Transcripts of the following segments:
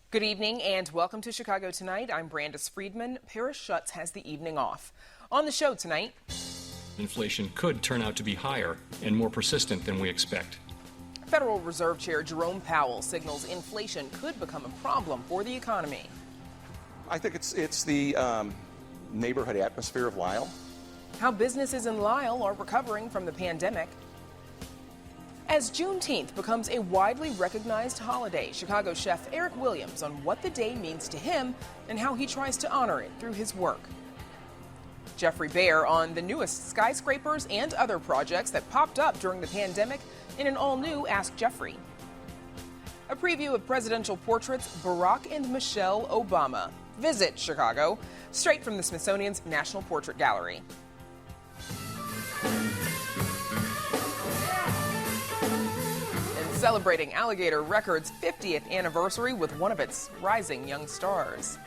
Good evening and welcome to Chicago Tonight. I'm Brandis Friedman. Paris Schutz has the evening off. On the show tonight, inflation could turn out to be higher and more persistent than we expect. Federal Reserve Chair Jerome Powell signals inflation could become a problem for the economy. I think it's the neighborhood atmosphere of Lisle. How businesses in Lisle are recovering from the pandemic. As Juneteenth becomes a widely recognized holiday, Chicago chef Eric Williams on what the day means to him and how he tries to honor it through his work. Jeffrey Baer on the newest skyscrapers and other projects that popped up during the pandemic in an all-new Ask Jeffrey. A preview of presidential portraits Barack and Michelle Obama. Visit Chicago, straight from the Smithsonian's National Portrait Gallery. Celebrating Alligator Records' 50th anniversary with one of its rising young stars.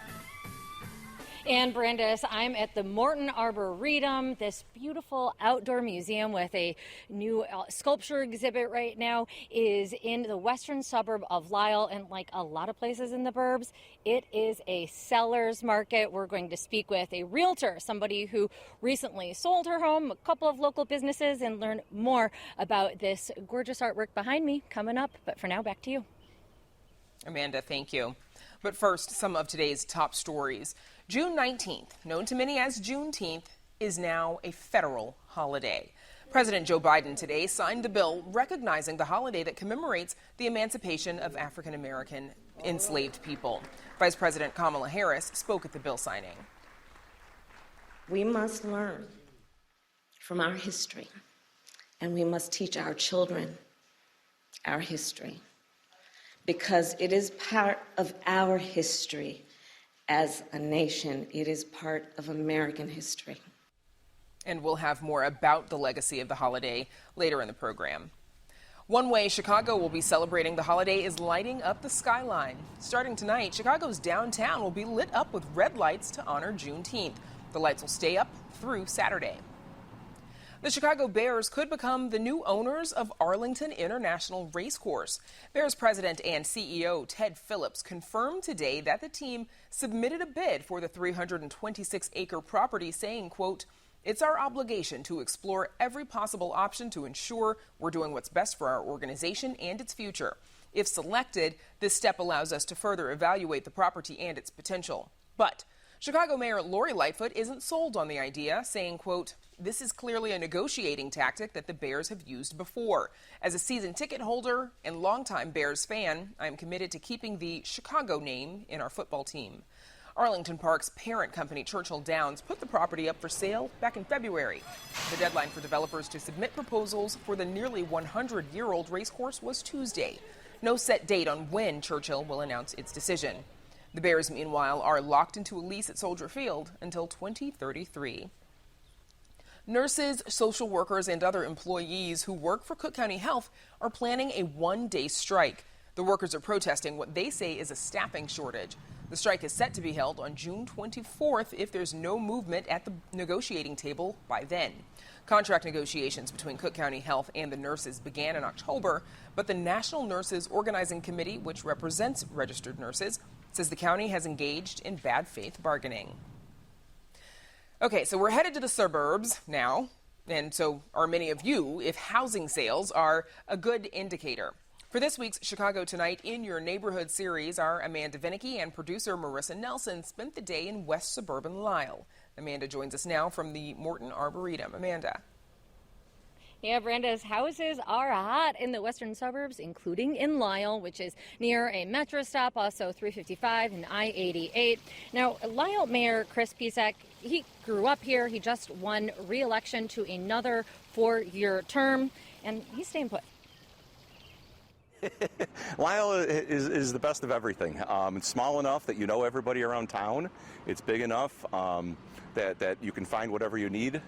And Brandis, I'm at the Morton Arboretum, this beautiful outdoor museum with a new sculpture exhibit right now is in the western suburb of Lisle. And like a lot of places in the burbs, it is a seller's market. We're going to speak with a realtor, somebody who recently sold her home, a couple of local businesses, and learn more about this gorgeous artwork behind me coming up. But for now, back to you. Amanda, thank you. But first, some of today's top stories. June 19th, known to many as Juneteenth, is now a federal holiday. President Joe Biden today signed the bill recognizing the holiday that commemorates the emancipation of African American enslaved people. Vice President Kamala Harris spoke at the bill signing. We must learn from our history, and we must teach our children our history, because it is part of our history as a nation. It is part of American history. And we'll have more about the legacy of the holiday later in the program. One way Chicago will be celebrating the holiday is lighting up the skyline. Starting tonight, Chicago's downtown will be lit up with red lights to honor Juneteenth. The lights will stay up through Saturday. The Chicago Bears could become the new owners of Arlington International Racecourse. Bears president and CEO Ted Phillips confirmed today that the team submitted a bid for the 326-acre property, saying, quote, "It's our obligation to explore every possible option to ensure we're doing what's best for our organization and its future. If selected, this step allows us to further evaluate the property and its potential." But Chicago Mayor Lori Lightfoot isn't sold on the idea, saying, quote, "This is clearly a negotiating tactic that the Bears have used before. As a season ticket holder and longtime Bears fan, I am committed to keeping the Chicago name in our football team." Arlington Park's parent company, Churchill Downs, put the property up for sale back in February. The deadline for developers to submit proposals for the nearly 100-year-old racecourse was Tuesday. No set date on when Churchill will announce its decision. The Bears, meanwhile, are locked into a lease at Soldier Field until 2033. Nurses, social workers, and other employees who work for Cook County Health are planning a one-day strike. The workers are protesting what they say is a staffing shortage. The strike is set to be held on June 24th if there's no movement at the negotiating table by then. Contract negotiations between Cook County Health and the nurses began in October, but the National Nurses Organizing Committee, which represents registered nurses, says the county has engaged in bad faith bargaining. Okay, so we're headed to the suburbs now, and so are many of you, if housing sales are a good indicator. For this week's Chicago Tonight in Your Neighborhood series, our Amanda Vinicky and producer Marissa Nelson spent the day in West Suburban Lisle. Amanda joins us now from the Morton Arboretum. Amanda. Yeah, Branda's houses are hot in the western suburbs, including in Lisle, which is near a metro stop, also 355 and I-88. Now, Lisle Mayor Chris Pisak, he grew up here. He just won re-election to another 4-year term, and he's staying put. Lisle is the best of everything. It's small enough that you know everybody around town. It's big enough that you can find whatever you need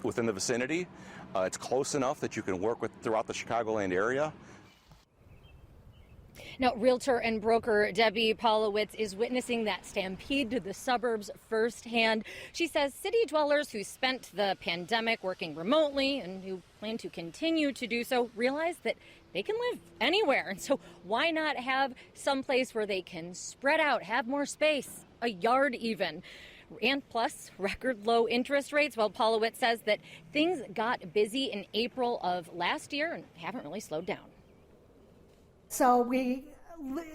within the vicinity. It's close enough that you can work with throughout the Chicagoland area. Now, realtor and broker Debbie Polowitz is witnessing that stampede to the suburbs firsthand. She says city dwellers who spent the pandemic working remotely and who plan to continue to do so realize that they can live anywhere. And so why not have some place where they can spread out, have more space, a yard even. And plus, record low interest rates. Well, Polowitz says that things got busy in April of last year and haven't really slowed down. So we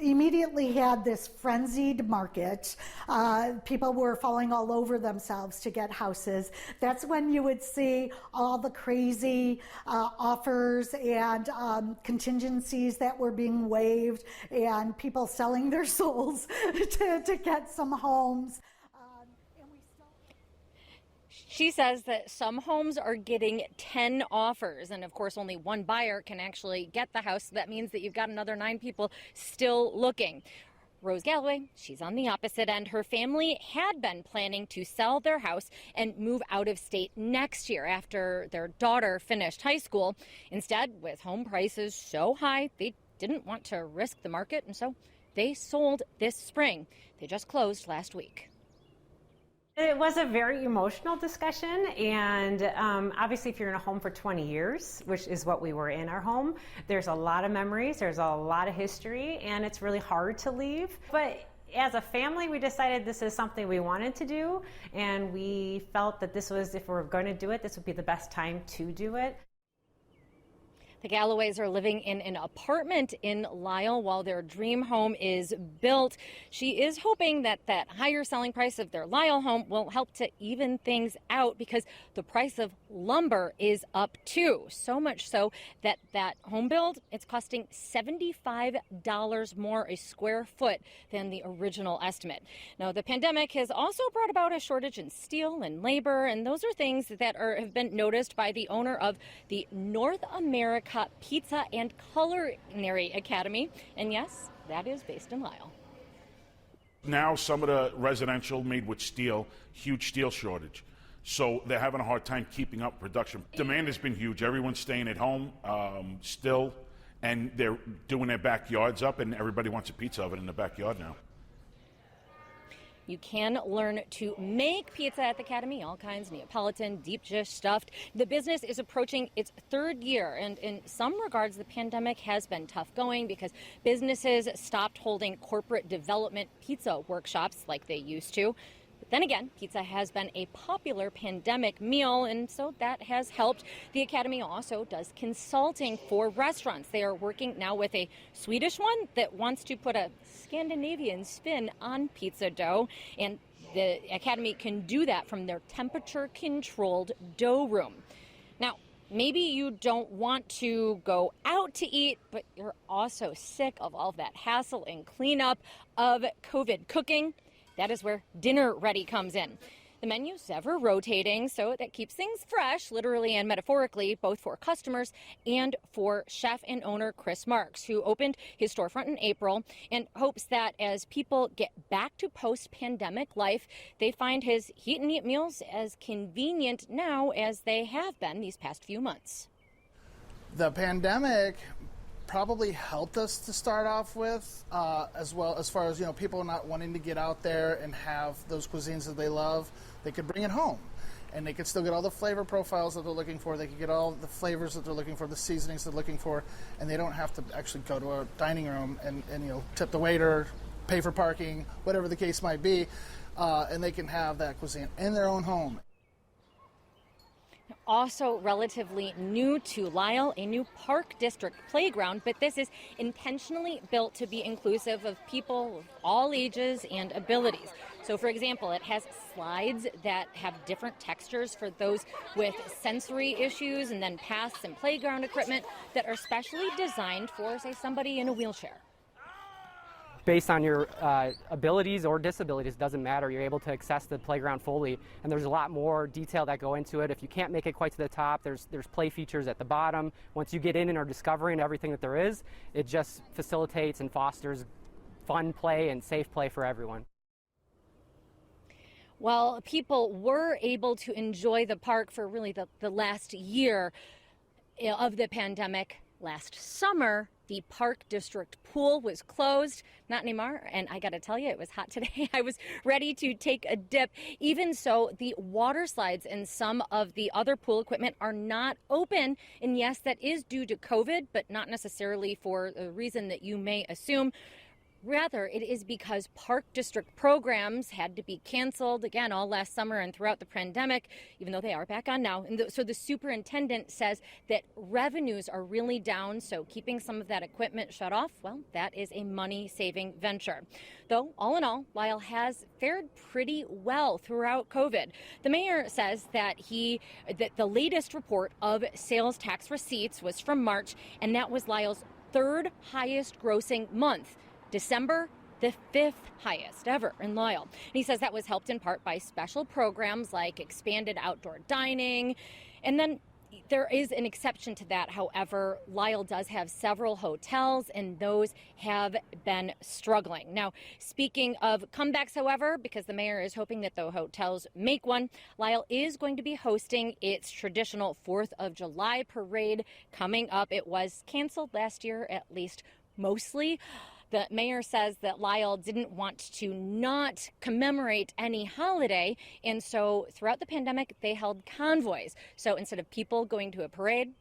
immediately had this frenzied market. People were falling all over themselves to get houses. That's when you would see all the crazy offers and contingencies that were being waived and people selling their souls to get some homes. She says that some homes are getting 10 offers, and of course only one buyer can actually get the house. So that means that you've got another 9 people still looking. Rose Galloway, she's on the opposite end. Her family had been planning to sell their house and move out of state next year after their daughter finished high school. Instead, with home prices so high, they didn't want to risk the market, and so they sold this spring. They just closed last week. It was a very emotional discussion, and obviously if you're in a home for 20 years, which is what we were in our home, there's a lot of memories, there's a lot of history, and it's really hard to leave. But as a family, we decided this is something we wanted to do, and we felt that this was, if we're going to do it, this would be the best time to do it. The Galloways are living in an apartment in Lisle while their dream home is built. She is hoping that that higher selling price of their Lisle home will help to even things out because the price of lumber is up too. So much so that that home build, it's costing $75 more a square foot than the original estimate. Now, the pandemic has also brought about a shortage in steel and labor, and those are things that have been noticed by the owner of the North America Pizza and Culinary Academy. And yes, that is based in Lisle. Now some of the residential made with steel, huge steel shortage. So they're having a hard time keeping up production. Demand has been huge. Everyone's staying at home still, and they're doing their backyards up, and everybody wants a pizza oven in the backyard now. You can learn to make pizza at the Academy, all kinds, Neapolitan, deep dish, stuffed. The business is approaching its 3rd year, and in some regards, the pandemic has been tough going because businesses stopped holding corporate development pizza workshops like they used to. But then again, pizza has been a popular pandemic meal, and so that has helped. The Academy also does consulting for restaurants. They are working now with a Swedish one that wants to put a Scandinavian spin on pizza dough, and the Academy can do that from their temperature-controlled dough room. Now, maybe you don't want to go out to eat, but you're also sick of all that hassle and cleanup of COVID cooking. That is where Dinner Ready comes in. The menu's ever rotating, so that keeps things fresh, literally and metaphorically, both for customers and for chef and owner Chris Marks, who opened his storefront in April and hopes that as people get back to post-pandemic life, they find his heat and eat meals as convenient now as they have been these past few months. The pandemic probably helped us to start off with, as well as far as, people not wanting to get out there and have those cuisines that they love. They could bring it home, and they could still get all the flavor profiles that they're looking for. They could get all the flavors that they're looking for, the seasonings they're looking for, and they don't have to actually go to a dining room and tip the waiter, pay for parking, whatever the case might be, and they can have that cuisine in their own home. Also relatively new to Lisle, a new Park District playground, but this is intentionally built to be inclusive of people of all ages and abilities. So, for example, it has slides that have different textures for those with sensory issues, and then paths and playground equipment that are specially designed for, say, somebody in a wheelchair. Based on your abilities or disabilities, doesn't matter. You're able to access the playground fully, and there's a lot more detail that go into it. If you can't make it quite to the top, there's play features at the bottom. Once you get in and are discovering everything that there is, it just facilitates and fosters fun play and safe play for everyone. Well, people were able to enjoy the park for really the last year of the pandemic. Last summer, the Park District pool was closed. Not anymore, and I gotta tell you, it was hot today. I was ready to take a dip. Even so, the water slides and some of the other pool equipment are not open. And yes, that is due to COVID, but not necessarily for a reason that you may assume. Rather, it is because Park District programs had to be canceled, again, all last summer and throughout the pandemic, even though they are back on now. And so the superintendent says that revenues are really down, so keeping some of that equipment shut off, well, that is a money-saving venture. Though, all in all, Lyle has fared pretty well throughout COVID. The mayor says that the latest report of sales tax receipts was from March, and that was Lyle's third highest grossing month. December, the 5th highest ever in Lyle. And he says that was helped in part by special programs like expanded outdoor dining. And then there is an exception to that. However, Lyle does have several hotels, and those have been struggling. Now, speaking of comebacks, however, because the mayor is hoping that the hotels make one, Lyle is going to be hosting its traditional 4th of July parade coming up. It was canceled last year, at least mostly. The mayor says that Lyle didn't want to not commemorate any holiday, and so throughout the pandemic, they held convoys. So instead of people going to a parade,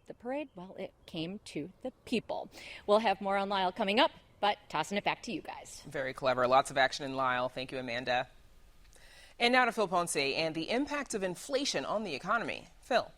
well, it came to the people. We'll have more on Lyle coming up, but tossing it back to you guys. Very clever. Lots of action in Lyle. Thank you, Amanda. And now to Phil Ponce and the impact of inflation on the economy. Phil.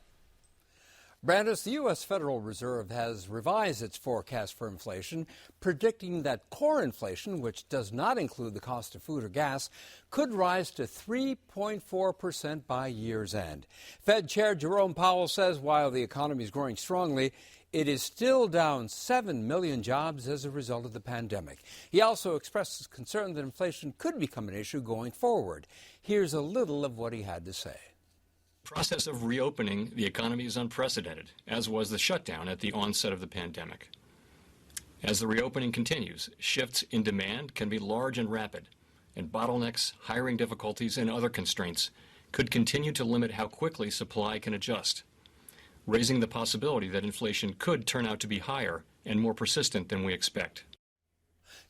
Brandis, the U.S. Federal Reserve has revised its forecast for inflation, predicting that core inflation, which does not include the cost of food or gas, could rise to 3.4% by year's end. Fed Chair Jerome Powell says while the economy is growing strongly, it is still down 7 million jobs as a result of the pandemic. He also expressed his concern that inflation could become an issue going forward. Here's a little of what he had to say. The process of reopening the economy is unprecedented, as was the shutdown at the onset of the pandemic. As the reopening continues, shifts in demand can be large and rapid, and bottlenecks, hiring difficulties, and other constraints could continue to limit how quickly supply can adjust, raising the possibility that inflation could turn out to be higher and more persistent than we expect.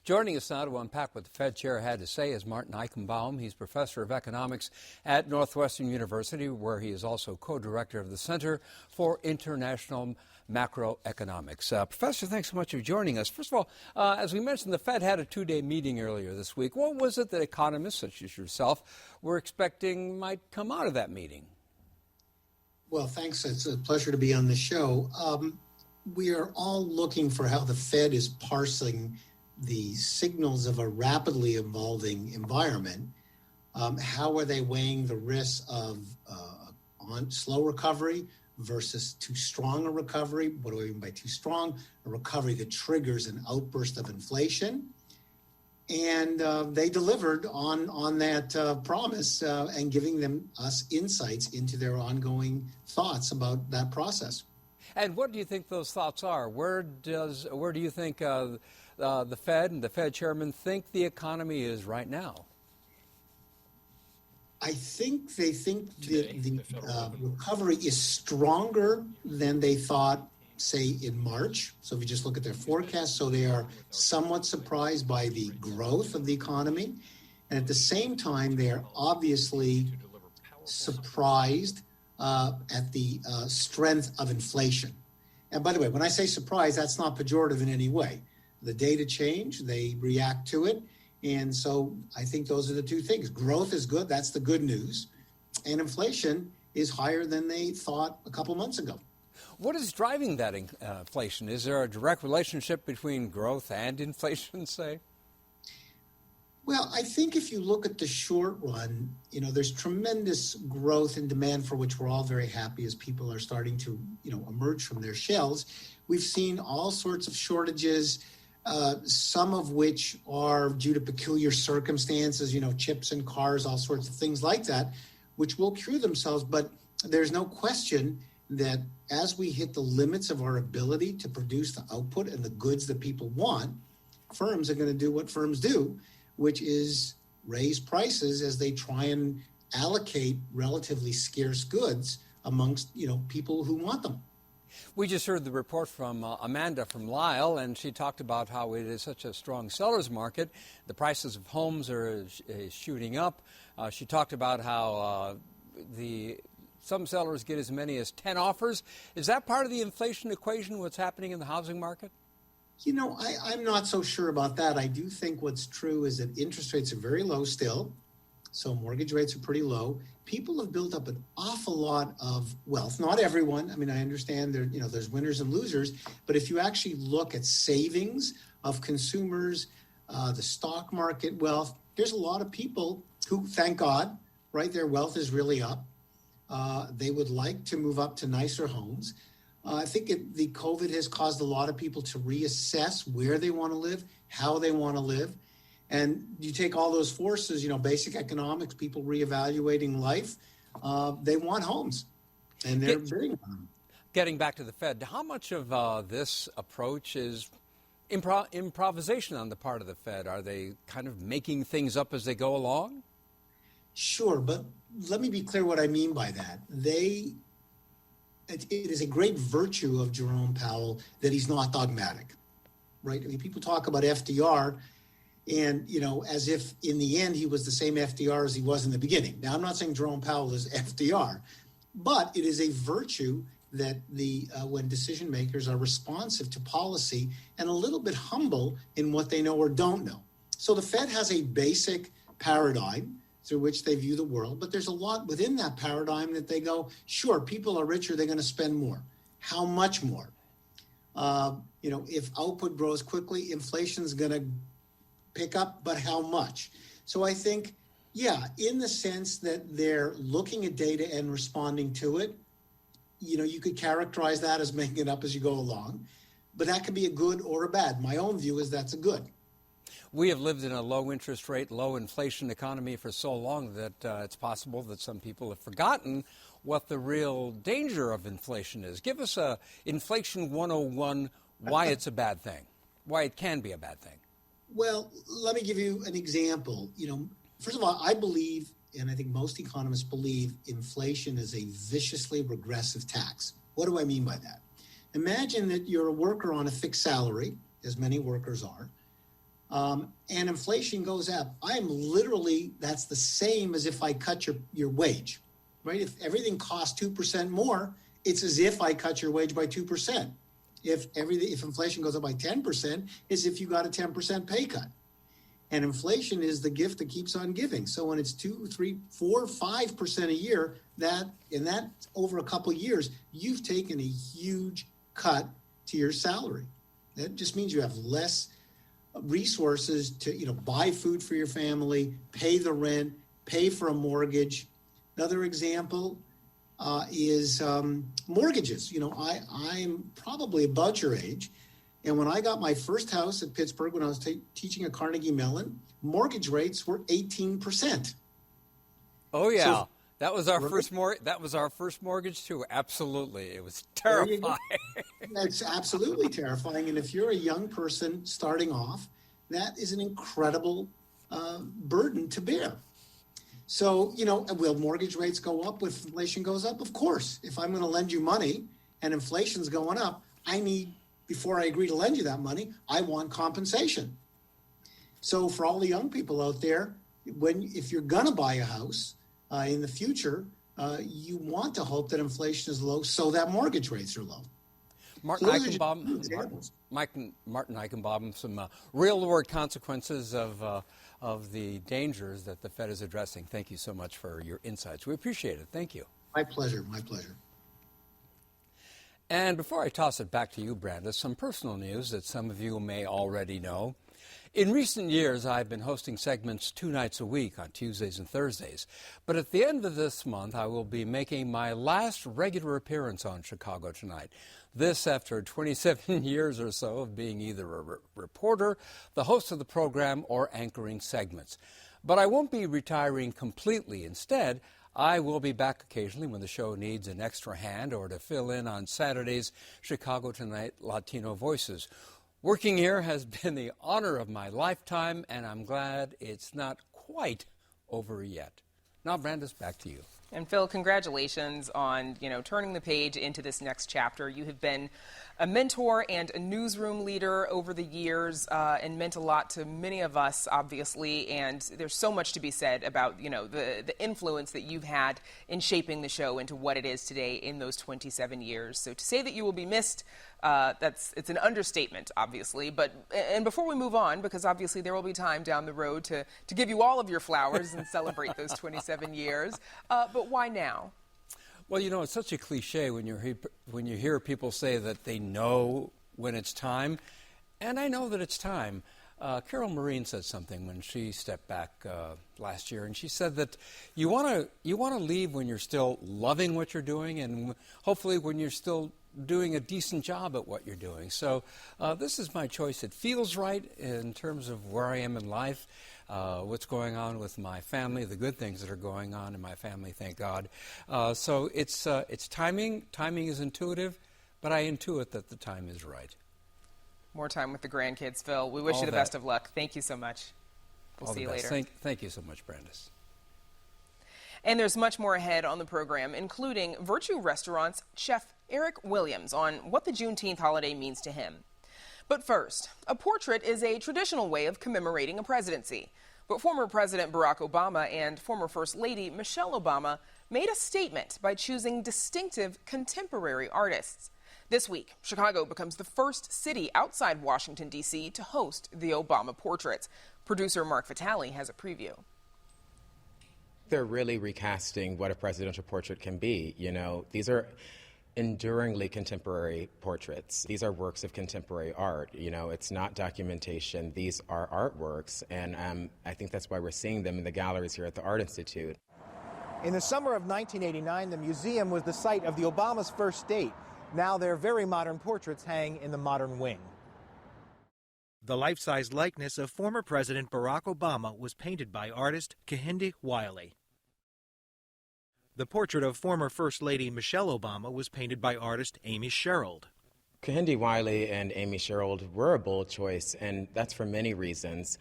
Joining us now to unpack what the Fed chair had to say is Martin Eichenbaum. He's professor of economics at Northwestern University, where he is also co-director of the Center for International Macroeconomics. Professor, thanks so much for joining us. First of all, as we mentioned, the Fed had a two-day meeting earlier this week. What was it that economists, such as yourself, were expecting might come out of that meeting? Well, thanks. It's a pleasure to be on the show. We are all looking for how the Fed is parsing the signals of a rapidly evolving environment. How are they weighing the risks of on slow recovery versus too strong a recovery? What do I mean by too strong? A recovery that triggers an outburst of inflation. And they delivered on that promise and giving us insights into their ongoing thoughts about that process. And what do you think those thoughts are? Where do you think the Fed and the Fed chairman think the economy is right now? I think they think the recovery is stronger than they thought, say, in March. So if you just look at their forecast, so they are somewhat surprised by the growth of the economy. And at the same time, they are obviously surprised at the strength of inflation. And by the way, when I say surprise, that's not pejorative in any way. The data change, they react to it. And so I think those are the two things. Growth is good. That's the good news. And inflation is higher than they thought a couple months ago. What is driving that inflation? Is there a direct relationship between growth and inflation, say? Well, I think if you look at the short run, there's tremendous growth in demand for which we're all very happy as people are starting to, emerge from their shells. We've seen all sorts of shortages, some of which are due to peculiar circumstances, chips in cars, all sorts of things like that, which will cure themselves. But there's no question that as we hit the limits of our ability to produce the output and the goods that people want, firms are going to do what firms do, which is raise prices as they try and allocate relatively scarce goods amongst, people who want them. We just heard the report from Amanda from Lyle, and she talked about how it is such a strong seller's market. The prices of homes are shooting up. She talked about how some sellers get as many as 10 offers. Is that part of the inflation equation, what's happening in the housing market? You know, I'm not so sure about that. I do think what's true is that interest rates are very low still. So mortgage rates are pretty low. People have built up an awful lot of wealth. Not everyone. I mean, I understand there's winners and losers. But if you actually look at savings of consumers, the stock market wealth, there's a lot of people who, thank God, right, their wealth is really up. They would like to move up to nicer homes. I think the COVID has caused a lot of people to reassess where they want to live, how they want to live. And you take all those forces, basic economics, people reevaluating life, they want homes, and they're bidding on them. Getting back to the Fed, how much of this approach is improvisation on the part of the Fed? Are they kind of making things up as they go along? Sure, but let me be clear what I mean by that. It is a great virtue of Jerome Powell that he's not dogmatic, right? I mean, people talk about FDR, and, as if in the end he was the same FDR as he was in the beginning. Now, I'm not saying Jerome Powell is FDR, but it is a virtue that when decision makers are responsive to policy and a little bit humble in what they know or don't know. So the Fed has a basic paradigm through which they view the world, but there's a lot within that paradigm that they go, sure, people are richer, they're going to spend more. How much more? If output grows quickly, inflation's going to pick up, but how much? So I think, in the sense that they're looking at data and responding to it, you could characterize that as making it up as you go along, but that could be a good or a bad. My own view is that's a good. We have lived in a low interest rate, low inflation economy for so long that it's possible that some people have forgotten what the real danger of inflation is. Give us a Inflation 101, why it's a bad thing, why it can be a bad thing. Well, let me give you an example. First of all, I believe, and I think most economists believe, inflation is a viciously regressive tax. What do I mean by that? Imagine that you're a worker on a fixed salary, as many workers are, and inflation goes up. That's the same as if I cut your wage, right? If everything costs 2% more, it's as if I cut your wage by 2%. If inflation goes up by 10%, it's if you got a 10% pay cut. And inflation is the gift that keeps on giving. So when it's 2, 3, 4, 5% a year, that over a couple of years, you've taken a huge cut to your salary. That just means you have less resources to buy food for your family, pay the rent, pay for a mortgage. Another example is mortgages. I'm probably about your age, and when I got my first house at Pittsburgh when I was teaching at Carnegie Mellon, mortgage rates were 18%. Oh yeah, so, that was our first mortgage too. Absolutely, it was terrifying. That's absolutely terrifying. And if you're a young person starting off, that is an incredible burden to bear. So, will mortgage rates go up if inflation goes up? Of course. If I'm going to lend you money and inflation's going up, before I agree to lend you that money, I want compensation. So for all the young people out there, if you're going to buy a house in the future, you want to hope that inflation is low so that mortgage rates are low. Martin Eichenbaum, some real-world consequences of the dangers that the Fed is addressing. Thank you so much for your insights. We appreciate it. Thank you. My pleasure. My pleasure. And before I toss it back to you, Brandis, some personal news that some of you may already know. In recent years, I've been hosting segments 2 nights a week on Tuesdays and Thursdays. But at the end of this month, I will be making my last regular appearance on Chicago Tonight. This after 27 years or so of being either a reporter, the host of the program, or anchoring segments. But I won't be retiring completely. Instead, I will be back occasionally when the show needs an extra hand or to fill in on Saturday's Chicago Tonight Latino Voices. Working here has been the honor of my lifetime, and I'm glad it's not quite over yet. Now, Brandis, back to you. And Phil, congratulations on, turning the page into this next chapter. You have been a mentor and a newsroom leader over the years and meant a lot to many of us, obviously. And there's so much to be said about, the influence that you've had in shaping the show into what it is today in those 27 years. So to say that you will be missed, it's an understatement, obviously. And before we move on, because obviously there will be time down the road to give you all of your flowers and celebrate those 27 years, but why now? Well, it's such a cliche when you hear people say that they know when it's time, and I know that it's time. Carol Marine said something when she stepped back last year, and she said that you want to leave when you're still loving what you're doing, and hopefully when you're still doing a decent job at what you're doing. So this is my choice. It feels right in terms of where I am in life, what's going on with my family, the good things that are going on in my family, thank God. So it's timing. Timing is intuitive, but I intuit that the time is right. More time with the grandkids, Phil. We wish you the best of luck. Thank you so much. We'll see you later. Thank you so much, Brandis. And there's much more ahead on the program, including Virtue Restaurant's Chef Eric Williams on what the Juneteenth holiday means to him. But first, a portrait is a traditional way of commemorating a presidency. But former President Barack Obama and former First Lady Michelle Obama made a statement by choosing distinctive contemporary artists. This week, Chicago becomes the first city outside Washington, D.C. to host the Obama portraits. Producer Mark Vitale has a preview. They're really recasting what a presidential portrait can be. These are enduringly contemporary portraits. These are works of contemporary art. It's not documentation. These are artworks, and I think that's why we're seeing them in the galleries here at the Art Institute. In the summer of 1989, the museum was the site of the Obama's first date. Now their very modern portraits hang in the modern wing. The life-size likeness of former President Barack Obama was painted by artist Kehinde Wiley. The portrait of former First Lady Michelle Obama was painted by artist Amy Sherald. Kehinde Wiley and Amy Sherald were a bold choice, and that's for many reasons.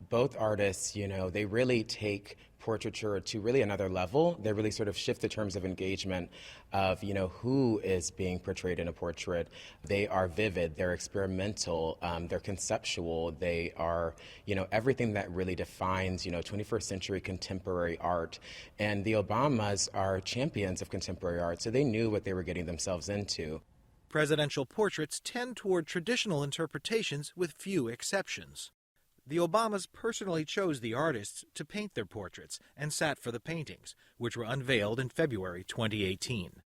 Both artists, they really take portraiture to really another level. They really sort of shift the terms of engagement of, who is being portrayed in a portrait. They are vivid, they're experimental, they're conceptual, they are, everything that really defines, 21st century contemporary art. And the Obamas are champions of contemporary art, so they knew what they were getting themselves into. Presidential portraits tend toward traditional interpretations with few exceptions. The Obamas personally chose the artists to paint their portraits and sat for the paintings, which were unveiled in February 2018.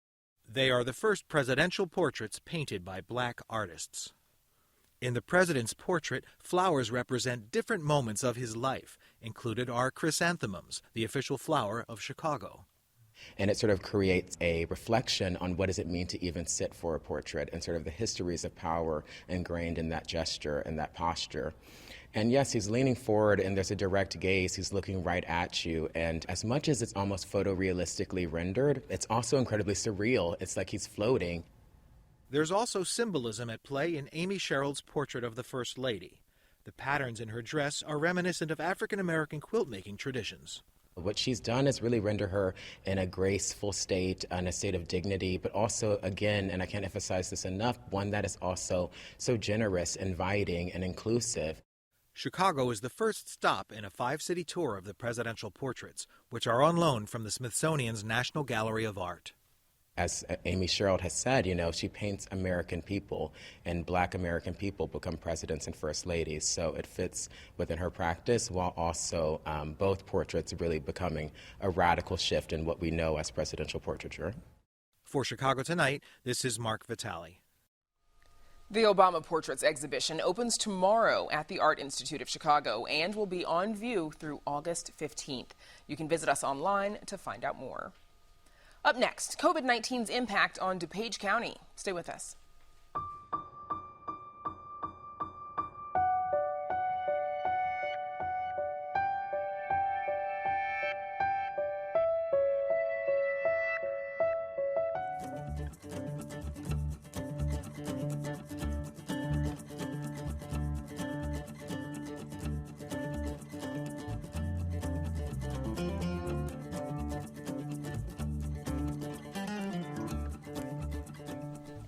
They are the first presidential portraits painted by black artists. In the president's portrait, flowers represent different moments of his life. Included are chrysanthemums, the official flower of Chicago. And it sort of creates a reflection on what does it mean to even sit for a portrait and sort of the histories of power ingrained in that gesture and that posture. And yes, he's leaning forward and there's a direct gaze. He's looking right at you. And as much as it's almost photorealistically rendered, it's also incredibly surreal. It's like he's floating. There's also symbolism at play in Amy Sherald's portrait of the First Lady. The patterns in her dress are reminiscent of African-American quilt-making traditions. What she's done is really render her in a graceful state, in a state of dignity, but also, again, and I can't emphasize this enough, one that is also so generous, inviting, and inclusive. Chicago is the first stop in a 5-city tour of the presidential portraits, which are on loan from the Smithsonian's National Gallery of Art. As Amy Sherald has said, she paints American people, and black American people become presidents and first ladies. So it fits within her practice, while also both portraits really becoming a radical shift in what we know as presidential portraiture. For Chicago Tonight, this is Mark Vitale. The Obama Portraits exhibition opens tomorrow at the Art Institute of Chicago and will be on view through August 15th. You can visit us online to find out more. Up next, COVID-19's impact on DuPage County. Stay with us.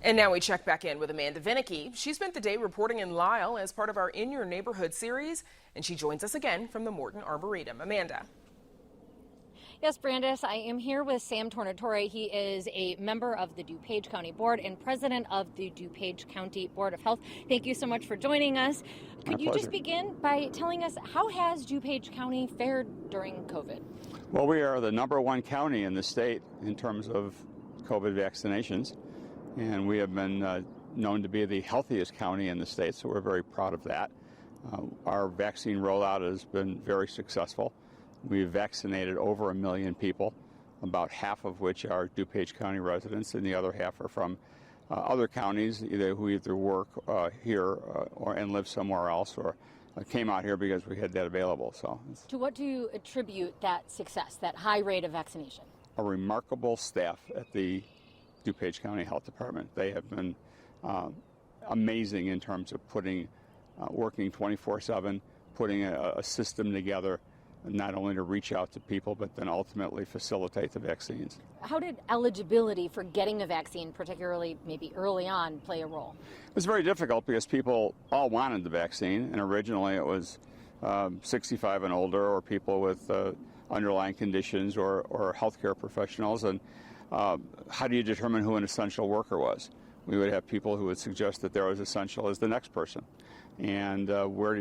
And now we check back in with Amanda Vinicky. She spent the day reporting in Lisle as part of our In Your Neighborhood series, and she joins us again from the Morton Arboretum. Amanda. Yes, Brandis, I am here with Sam Tornatore. He is a member of the DuPage County Board and president of the DuPage County Board of Health. Thank you so much for joining us. Could you just begin by telling us, how has DuPage County fared during COVID? Well, we are the #1 county in the state in terms of COVID vaccinations, and we have been known to be the healthiest county in the state, so we're very proud of that. Our vaccine rollout has been very successful. We've vaccinated over 1 million people, about half of which are DuPage County residents, and the other half are from other counties, who either work here and live somewhere else, or came out here because we had that available. So, to what do you attribute that success, that high rate of vaccination? A remarkable staff at the DuPage County Health Department. They have been amazing in terms of working 24/7, putting a system together, not only to reach out to people, but then ultimately facilitate the vaccines. How did eligibility for getting a vaccine, particularly maybe early on, play a role? It was very difficult because people all wanted the vaccine, and originally it was 65 and older, or people with underlying conditions, or healthcare professionals. And how do you determine who an essential worker was? We would have people who would suggest that they're as essential as the next person. And where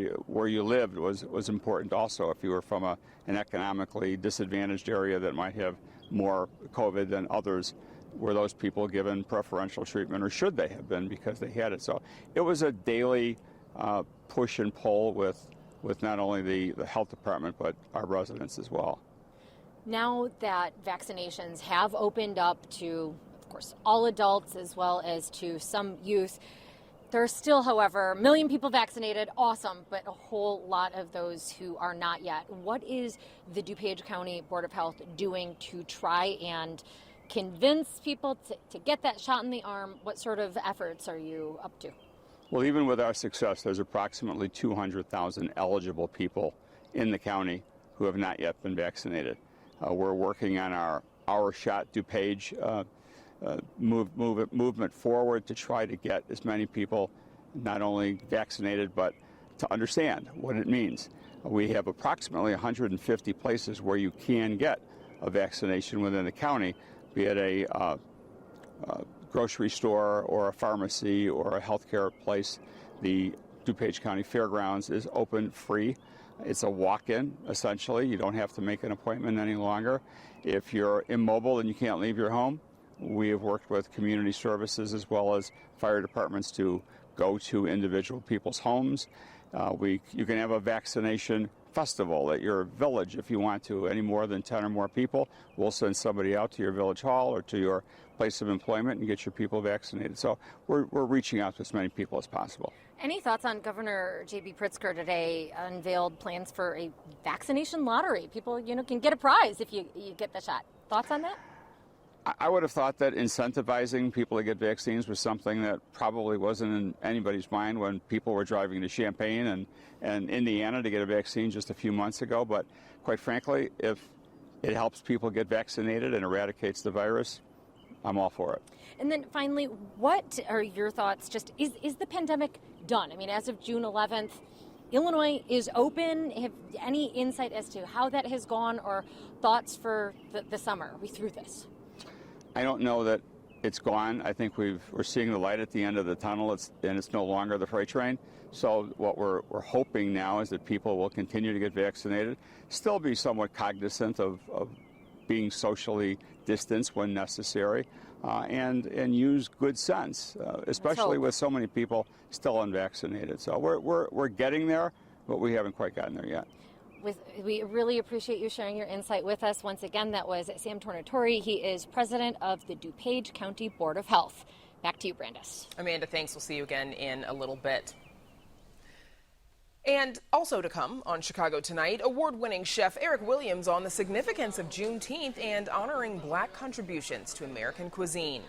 you lived was important also. If you were from an economically disadvantaged area that might have more COVID than others, were those people given preferential treatment, or should they have been because they had it? So it was a daily push and pull with not only the health department, but our residents as well. Now that vaccinations have opened up to, of course, all adults as well as to some youth, there are still, however, 1 million people vaccinated, awesome, but a whole lot of those who are not yet. What is the DuPage County Board of Health doing to try and convince people to get that shot in the arm? What sort of efforts are you up to? Well, even with our success, there's approximately 200,000 eligible people in the county who have not yet been vaccinated. We're working on our Shot DuPage movement forward to try to get as many people not only vaccinated, but to understand what it means. We have approximately 150 places where you can get a vaccination within the county, be it a grocery store or a pharmacy or a healthcare place. The DuPage County Fairgrounds is open free. It's a walk-in, essentially. You don't have to make an appointment any longer. If you're immobile and you can't leave your home, we have worked with community services as well as fire departments to go to individual people's homes. You can have a vaccination festival at your village if you want to. Any more than 10 or more people, we'll send somebody out to your village hall or to your place of employment and get your people vaccinated. So we're reaching out to as many people as possible. Any thoughts on Governor J.B. Pritzker today unveiled plans for a vaccination lottery? People, can get a prize if you get the shot. Thoughts on that? I would have thought that incentivizing people to get vaccines was something that probably wasn't in anybody's mind when people were driving to Champaign and Indiana to get a vaccine just a few months ago. But quite frankly, if it helps people get vaccinated and eradicates the virus, I'm all for it. And then finally, what are your thoughts? Is the pandemic done? I mean, as of June 11th, Illinois is open. Have any insight as to how that has gone, or thoughts for the summer? Are we through this? I don't know that it's gone. I think we're seeing the light at the end of the tunnel, and it's no longer the freight train. So what we're hoping now is that people will continue to get vaccinated, still be somewhat cognizant of being socially distanced when necessary, and use good sense, especially with so many people still unvaccinated. So we're getting there, but we haven't quite gotten there yet. We really appreciate you sharing your insight with us. Once again, that was Sam Tornatore. He is president of the DuPage County Board of Health. Back to you, Brandis. Amanda, thanks. We'll see you again in a little bit. And also to come on Chicago Tonight, award-winning chef Eric Williams on the significance of Juneteenth and honoring Black contributions to American cuisine.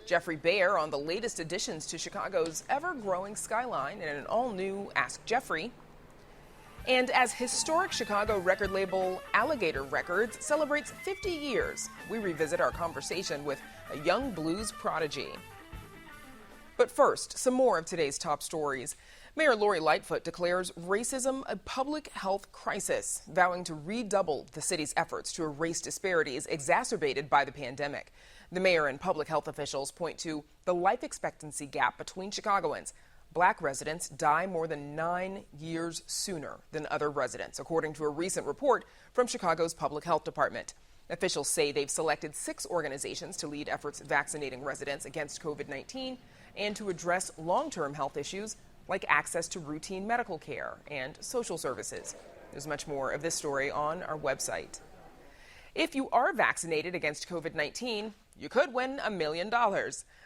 Jeffrey Baer on the latest additions to Chicago's ever-growing skyline in an all-new Ask Jeffrey. And as historic Chicago record label Alligator Records celebrates 50 years, we revisit our conversation with a young blues prodigy. But first, some more of today's top stories. Mayor Lori Lightfoot declares racism a public health crisis, vowing to redouble the city's efforts to erase disparities exacerbated by the pandemic. The mayor and public health officials point to the life expectancy gap between Chicagoans. Black residents die more than 9 years sooner than other residents, according to a recent report from Chicago's Public Health Department. Officials say they've selected 6 organizations to lead efforts vaccinating residents against COVID-19 and to address long-term health issues like access to routine medical care and social services. There's much more of this story on our website. If you are vaccinated against COVID-19, you could win $1 million.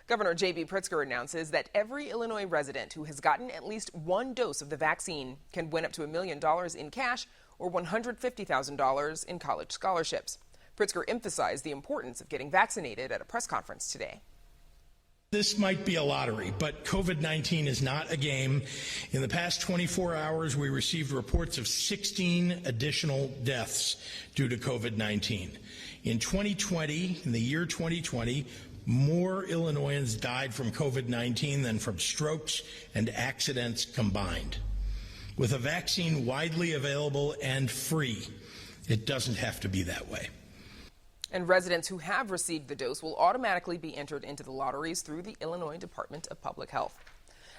Governor J.B. Pritzker announces that every Illinois resident who has gotten at least 1 dose of the vaccine can win up to $1 million in cash or $150,000 in college scholarships. Pritzker emphasized the importance of getting vaccinated at a press conference today. This might be a lottery, but COVID-19 is not a game. In the past 24 hours, we received reports of 16 additional deaths due to COVID-19. In 2020, in the year 2020, more Illinoisans died from COVID-19 than from strokes and accidents combined. With a vaccine widely available and free, it doesn't have to be that way. And residents who have received the dose will automatically be entered into the lotteries through the Illinois Department of Public Health.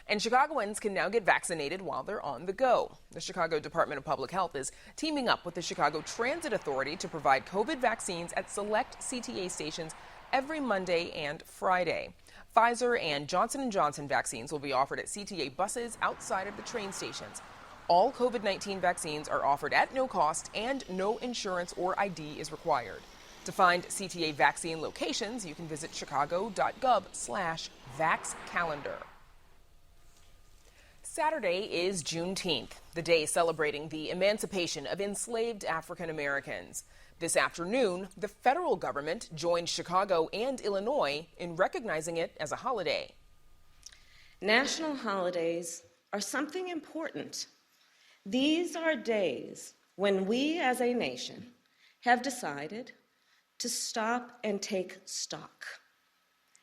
And Chicagoans can now get vaccinated while they're on the go. The Chicago Department of Public Health is teaming up with the Chicago Transit Authority to provide COVID vaccines at select CTA stations every Monday and Friday. Pfizer and Johnson & Johnson vaccines will be offered at CTA buses outside of the train stations. All COVID-19 vaccines are offered at no cost and no insurance or ID is required. To find CTA vaccine locations, you can visit chicago.gov/vaxcalendar. Saturday is Juneteenth, the day celebrating the emancipation of enslaved African Americans. This afternoon, the federal government joined Chicago and Illinois in recognizing it as a holiday. National holidays are something important. These are days when we as a nation have decided to stop and take stock,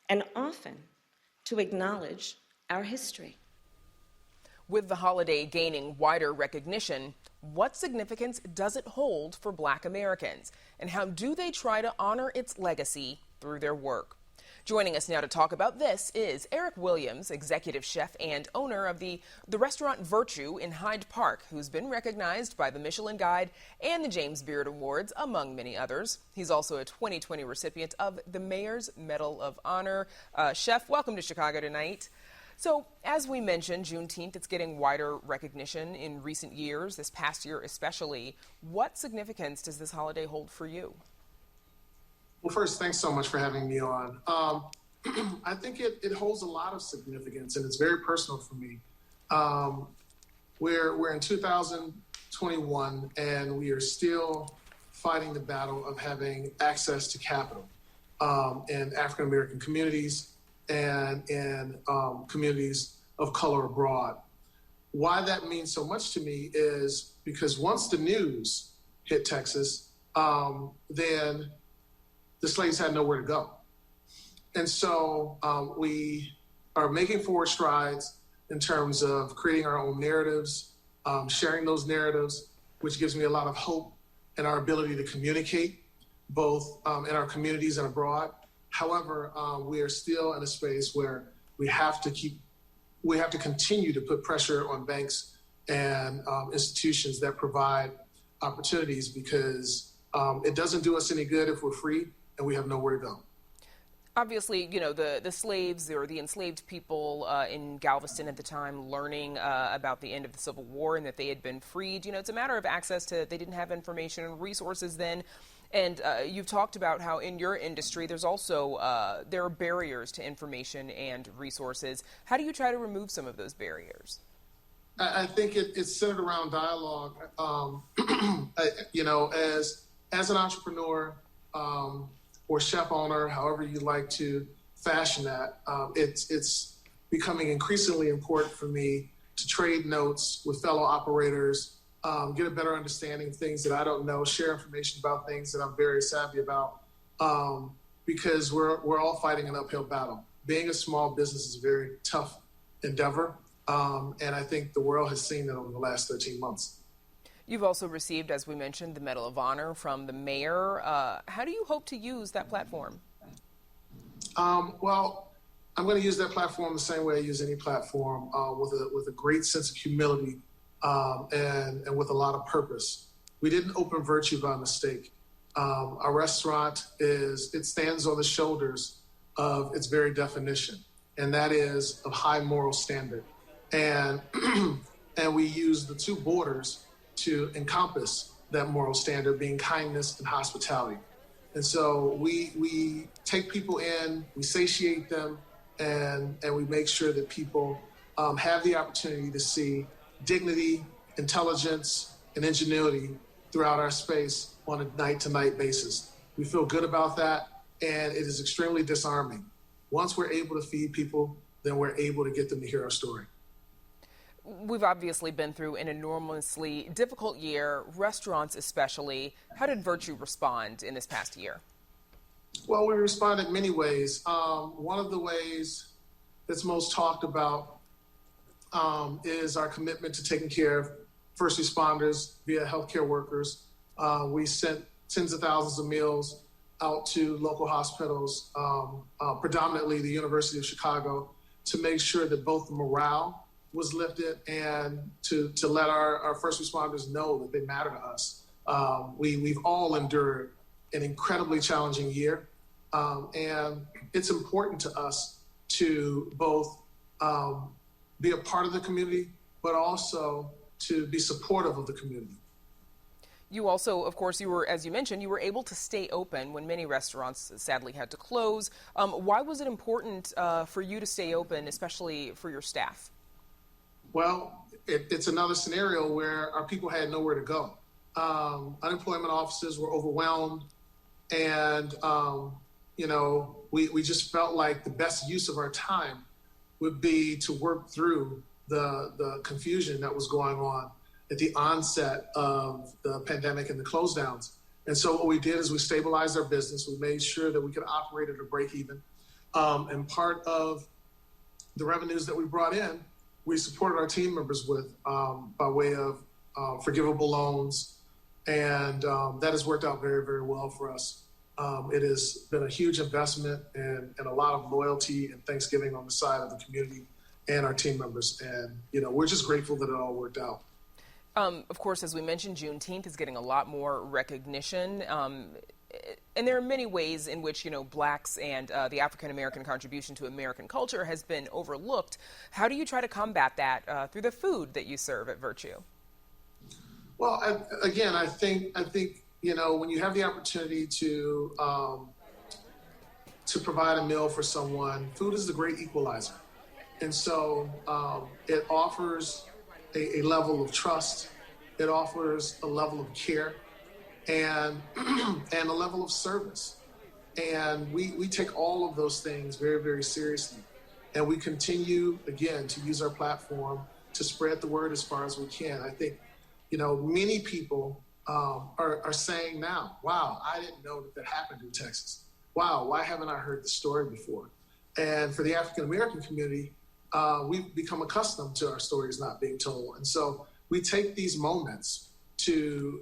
and often to acknowledge our history. With the holiday gaining wider recognition, what significance does it hold for Black Americans, and how do they try to honor its legacy through their work? Joining us now to talk about this is Eric Williams, executive chef and owner of the restaurant Virtue in Hyde Park, who's been recognized by the Michelin Guide and the James Beard Awards, among many others. He's also a 2020 recipient of the Mayor's Medal of Honor. Chef, welcome to Chicago tonight. So, as we mentioned, Juneteenth, it's getting wider recognition in recent years, this past year especially. What significance does this holiday hold for you? Well, first, thanks so much for having me on. I think it holds a lot of significance, and it's very personal for me. We're in 2021, and we are still fighting the battle of having access to capital in African-American communities and in communities of color abroad. Why that means so much to me is because once the news hit Texas, then the slaves had nowhere to go. And so we are making forward strides in terms of creating our own narratives, sharing those narratives, which gives me a lot of hope in our ability to communicate both in our communities and abroad. However, we are still in a space where we have to continue to put pressure on banks and institutions that provide opportunities, because it doesn't do us any good if we're free and we have nowhere to go. Obviously, you know, the slaves or the enslaved people in Galveston at the time learning about the end of the Civil War and that they had been freed, you know, it's a matter of access to, they didn't have information and resources then. And you've talked about how in your industry there's also, there are barriers to information and resources. How do you try to remove some of those barriers? I think it's centered around dialogue. You know, as an entrepreneur, or chef owner, however you like to fashion that, it's becoming increasingly important for me to trade notes with fellow operators, get a better understanding of things that I don't know, share information about things that I'm very savvy about, because we're all fighting an uphill battle. being a small business is a very tough endeavor. And I think the world has seen that over the last 13 months. You've also received, as we mentioned, the Medal of Honor from the mayor. How do you hope to use that platform? Well, I'm going to use that platform the same way I use any platform, with a great sense of humility and with a lot of purpose. We didn't open Virtue by mistake. Our restaurant stands on the shoulders of its very definition, and that is of high moral standard. And and we use the two borders to encompass that moral standard, being kindness and hospitality. And so we take people in, we satiate them, and we make sure that people have the opportunity to see dignity, intelligence, and ingenuity throughout our space on a night-to-night basis. We feel good about that, and it is extremely disarming. Once we're able to feed people, then we're able to get them to hear our story. We've obviously been through an enormously difficult year, restaurants especially. How did Virtue respond in this past year? Well, we respond in many ways. One of the ways that's most talked about is our commitment to taking care of first responders via healthcare workers. We sent tens of thousands of meals out to local hospitals, predominantly the University of Chicago, to make sure that both the morale was lifted and to let our first responders know that they matter to us. We've all endured an incredibly challenging year, and it's important to us to both be a part of the community, but also to be supportive of the community. You also, of course, as you mentioned, you were able to stay open when many restaurants sadly had to close. Why was it important for you to stay open, especially for your staff? Well, it's another scenario where our people had nowhere to go. Unemployment offices were overwhelmed, and we just felt like the best use of our time would be to work through the confusion that was going on at the onset of the pandemic and the close downs. And so what we did is we stabilized our business. We made sure that we could operate at a break even. And part of the revenues that we brought in, we supported our team members with by way of forgivable loans. And that has worked out very, very well for us. It has been a huge investment and a lot of loyalty and Thanksgiving on the side of the community and our team members. And, we're just grateful that it all worked out. Of course, as we mentioned, Juneteenth is getting a lot more recognition. And there are many ways in which, blacks and the African-American contribution to American culture has been overlooked. How do you try to combat that through the food that you serve at Virtue? Well, I think when you have the opportunity to provide a meal for someone, food is the great equalizer. And so it offers a level of trust. It offers a level of care and a level of service. And we take all of those things very, very seriously. And we continue, again, to use our platform to spread the word as far as we can. I think, many people are saying now, wow, I didn't know that happened in Texas. Wow, why haven't I heard the story before? And for the African-American community, we've become accustomed to our stories not being told. And so we take these moments to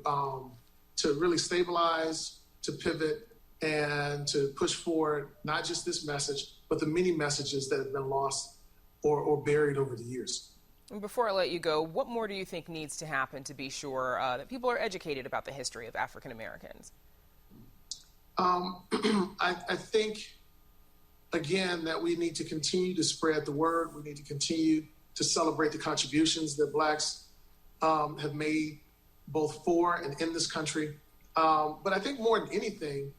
really stabilize, to pivot, and to push forward not just this message, but the many messages that have been lost or buried over the years. And before I let you go, what more do you think needs to happen to be sure that people are educated about the history of African Americans? I think, again, that we need to continue to spread the word. We need to continue to celebrate the contributions that blacks have made both for and in this country. But I think more than anything,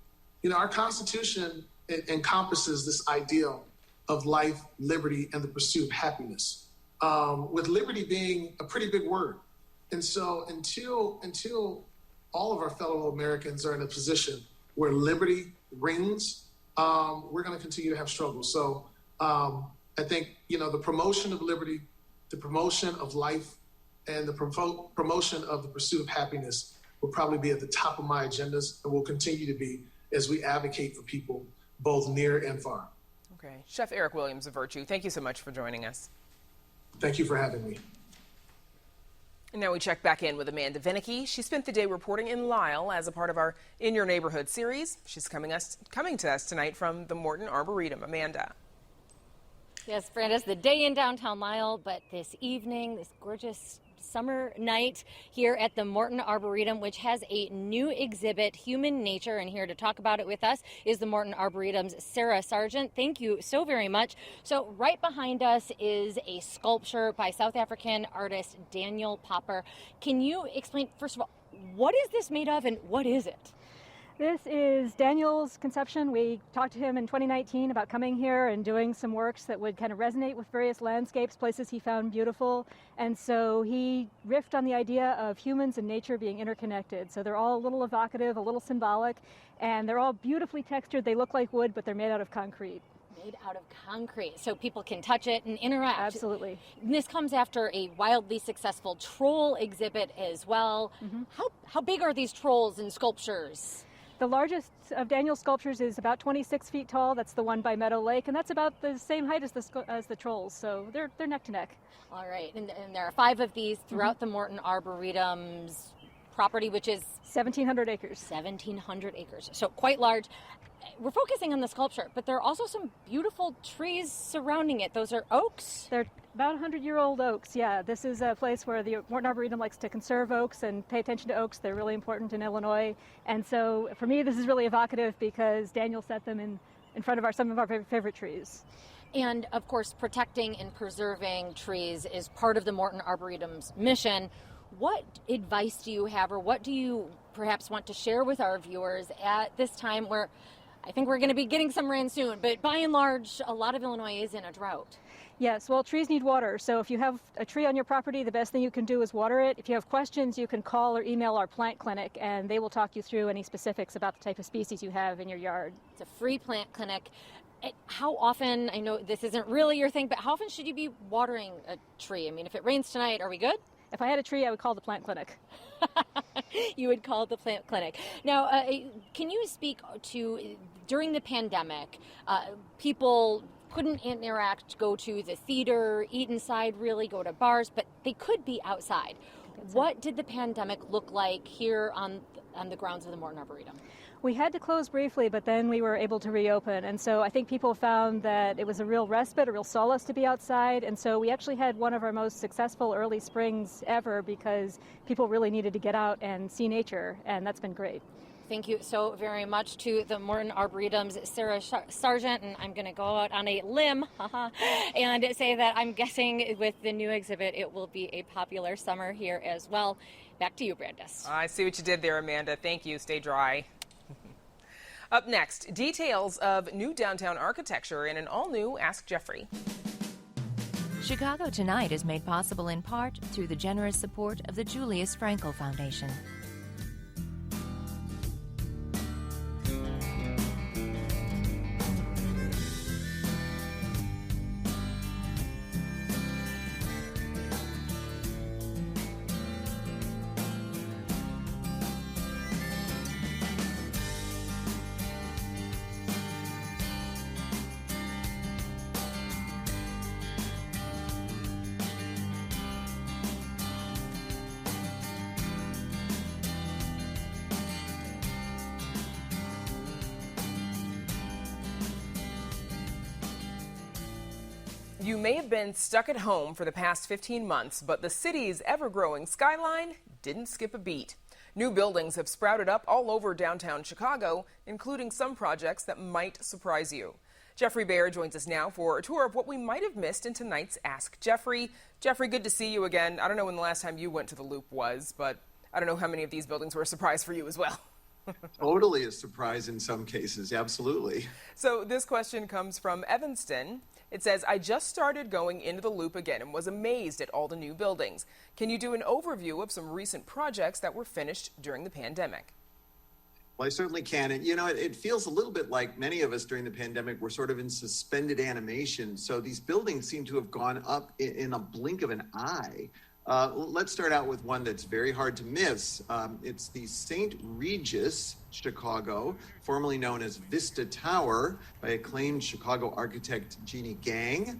our Constitution encompasses this ideal of life, liberty, and the pursuit of happiness, with liberty being a pretty big word. And so until all of our fellow Americans are in a position where liberty rings, we're going to continue to have struggles. So I think, the promotion of liberty, the promotion of life, and the promotion of the pursuit of happiness will probably be at the top of my agendas and will continue to be as we advocate for people both near and far. Okay. Chef Eric Williams of Virtue, thank you so much for joining us. Thank you for having me. And now we check back in with Amanda Vinicky. She spent the day reporting in Lisle as a part of our In Your Neighborhood series. She's coming to us tonight from the Morton Arboretum. Amanda. Yes, Brandis, the day in downtown Lisle, but this evening, this gorgeous summer night here at the Morton Arboretum, which has a new exhibit, Human Nature. And here to talk about it with us is the Morton Arboretum's Sarah Sargent. Thank you so very much. So right behind us is a sculpture by South African artist Daniel Popper. Can you explain, first of all, what is this made of and what is it? This is Daniel's conception. We talked to him in 2019 about coming here and doing some works that would kind of resonate with various landscapes, places he found beautiful. And so he riffed on the idea of humans and nature being interconnected. So they're all a little evocative, a little symbolic, and they're all beautifully textured. They look like wood, but they're made out of concrete. Made out of concrete, so people can touch it and interact. Absolutely. And this comes after a wildly successful troll exhibit as well. Mm-hmm. How big are these trolls and sculptures? The largest of Daniel's sculptures is about 26 feet tall. That's the one by Meadow Lake, and that's about the same height as the trolls. So they're neck to neck. All right, and there are 5 of these throughout the Morton Arboretum's property, which is 1,700 acres. 1,700 acres, so quite large. We're focusing on the sculpture, but there are also some beautiful trees surrounding it. Those are oaks? They're about 100-year-old oaks, yeah. This is a place where the Morton Arboretum likes to conserve oaks and pay attention to oaks. They're really important in Illinois. And so for me, this is really evocative because Daniel set them in front of some of our favorite trees. And of course, protecting and preserving trees is part of the Morton Arboretum's mission. What advice do you have, or what do you perhaps want to share with our viewers at this time where I think we're going to be getting some rain soon, but by and large, a lot of Illinois is in a drought? Yes, well, trees need water. So if you have a tree on your property, the best thing you can do is water it. If you have questions, you can call or email our plant clinic, and they will talk you through any specifics about the type of species you have in your yard. It's a free plant clinic. How often, I know this isn't really your thing, but how often should you be watering a tree? I mean, if it rains tonight, are we good? If I had a tree, I would call the plant clinic. You would call the plant clinic. Now, can you speak to, during the pandemic, people couldn't interact, go to the theater, eat inside, really go to bars, but they could be outside. What did the pandemic look like here on the grounds of the Morton Arboretum? We had to close briefly, but then we were able to reopen. And so I think people found that it was a real respite, a real solace to be outside. And so we actually had one of our most successful early springs ever because people really needed to get out and see nature, and that's been great. Thank you so very much to the Morton Arboretum's Sarah Sargent, and I'm going to go out on a limb and say that I'm guessing with the new exhibit it will be a popular summer here as well. Back to you, Brandis. I see what you did there, Amanda. Thank you. Stay dry. Up next, details of new downtown architecture in an all-new Ask Jeffrey. Chicago Tonight is made possible in part through the generous support of the Julius Frankel Foundation. You may have been stuck at home for the past 15 months, but the city's ever-growing skyline didn't skip a beat. New buildings have sprouted up all over downtown Chicago, including some projects that might surprise you. Jeffrey Baer joins us now for a tour of what we might have missed in tonight's Ask Jeffrey. Jeffrey, good to see you again. I don't know when the last time you went to the Loop was, but I don't know how many of these buildings were a surprise for you as well. Totally a surprise in some cases, absolutely. So this question comes from Evanston. It says, I just started going into the Loop again and was amazed at all the new buildings. Can you do an overview of some recent projects that were finished during the pandemic? Well, I certainly can. And, you know, it feels a little bit like many of us during the pandemic were sort of in suspended animation. So these buildings seem to have gone up in a blink of an eye. Let's start out with one that's very hard to miss. It's the St. Regis Chicago, formerly known as Vista Tower, by acclaimed Chicago architect Jeannie Gang.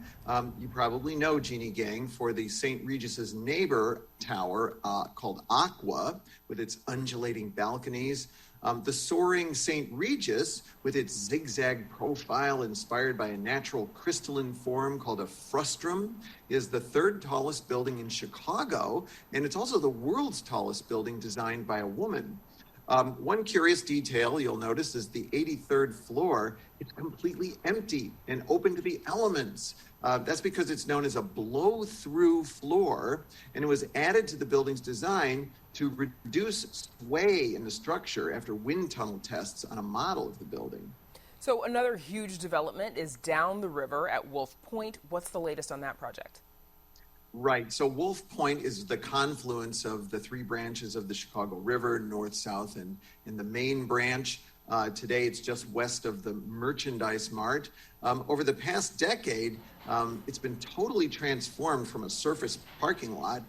You probably know Jeannie Gang for the St. Regis's neighbor tower called Aqua, with its undulating balconies. The soaring St. Regis, with its zigzag profile inspired by a natural crystalline form called a frustrum, is the third tallest building in Chicago, and it's also the world's tallest building designed by a woman. One curious detail you'll notice is the 83rd floor. It's completely empty and open to the elements. That's because it's known as a blow-through floor, and it was added to the building's design to reduce sway in the structure after wind tunnel tests on a model of the building. So another huge development is down the river at Wolf Point. What's the latest on that project? Right. So Wolf Point is the confluence of the three branches of the Chicago River, north, south, and in the main branch. Today, it's just west of the Merchandise Mart. Over the past decade, it's been totally transformed from a surface parking lot